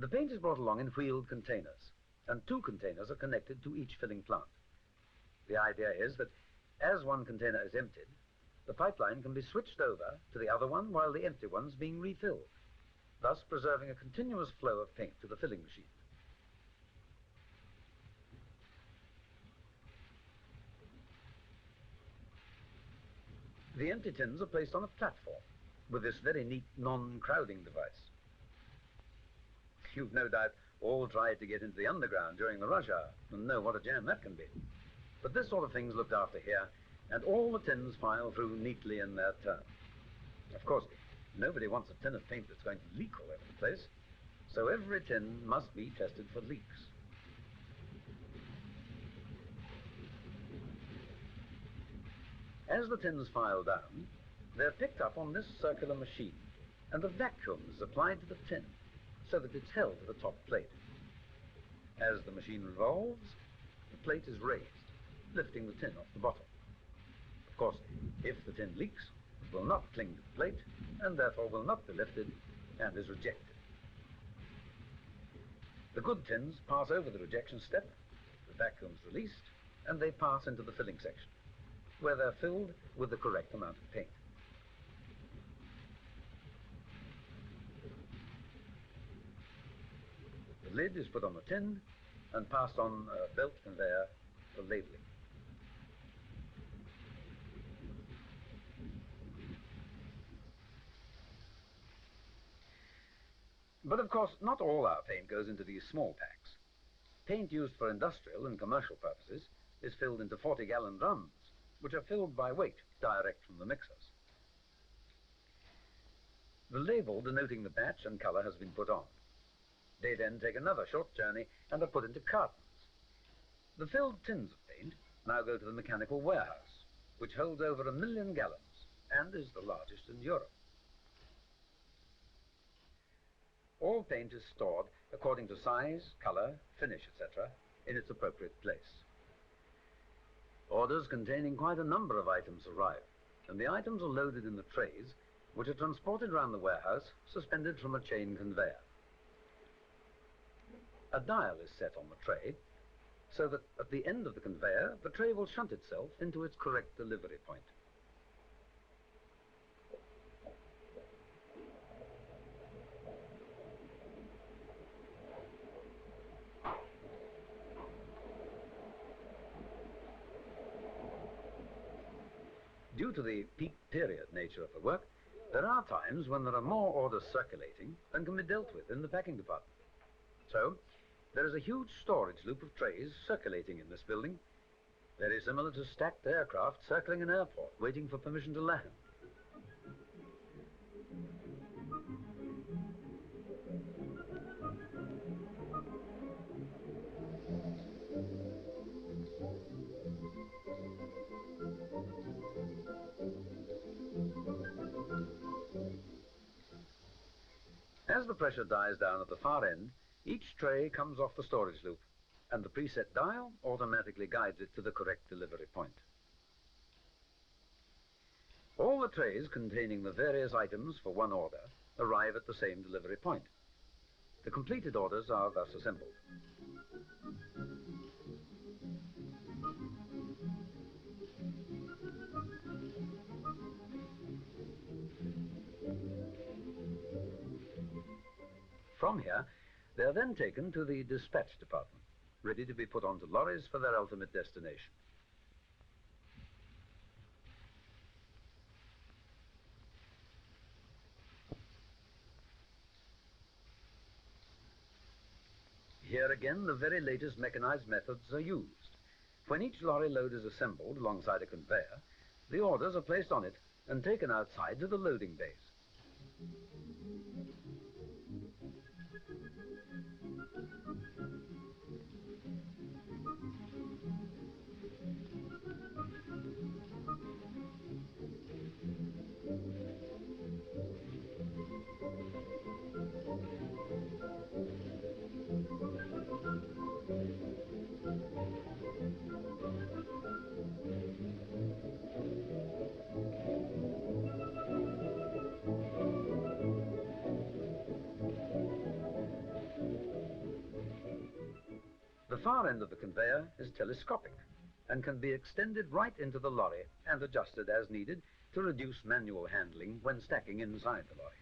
The paint is brought along in wheeled containers, and 2 containers are connected to each filling plant. The idea is that as one container is emptied, the pipeline can be switched over to the other one while the empty one is being refilled, thus preserving a continuous flow of paint to the filling machine. The empty tins are placed on a platform with this very neat non-crowding device. You've no doubt all tried to get into the underground during the rush hour and know what a jam that can be. But this sort of thing's looked after here, and all the tins file through neatly in their turn. Of course, nobody wants a tin of paint that's going to leak all over the place, so every tin must be tested for leaks. As the tins file down, they're picked up on this circular machine, and a vacuum is applied to the tin so that it's held to the top plate. As the machine revolves, the plate is raised, lifting the tin off the bottom. Of course, if the tin leaks, it will not cling to the plate, and therefore will not be lifted and is rejected. The good tins pass over the rejection step, the vacuum is released, and they pass into the filling section, where they're filled with the correct amount of paint. The lid is put on the tin and passed on a belt conveyor for labeling. But of course, not all our paint goes into these small packs. Paint used for industrial and commercial purposes is filled into 40-gallon drums, which are filled by weight, direct from the mixers. The label denoting the batch and colour has been put on. They then take another short journey and are put into cartons. The filled tins of paint now go to the mechanical warehouse, which holds over 1 million gallons and is the largest in Europe. All paint is stored according to size, colour, finish, etc., in its appropriate place. Orders containing quite a number of items arrive, and the items are loaded in the trays, which are transported around the warehouse, suspended from a chain conveyor. A dial is set on the tray, so that at the end of the conveyor, the tray will shunt itself into its correct delivery point. Due to the peak period nature of the work, there are times when there are more orders circulating than can be dealt with in the packing department. So, there is a huge storage loop of trays circulating in this building, very similar to stacked aircraft circling an airport, waiting for permission to land. As the pressure dies down at the far end, each tray comes off the storage loop, and the preset dial automatically guides it to the correct delivery point. All the trays containing the various items for one order arrive at the same delivery point. The completed orders are thus assembled. From here, they are then taken to the dispatch department, ready to be put onto lorries for their ultimate destination. Here again, the very latest mechanized methods are used. When each lorry load is assembled alongside a conveyor, the orders are placed on it and taken outside to the loading bays. The far end of the conveyor is telescopic and can be extended right into the lorry and adjusted as needed to reduce manual handling when stacking inside the lorry.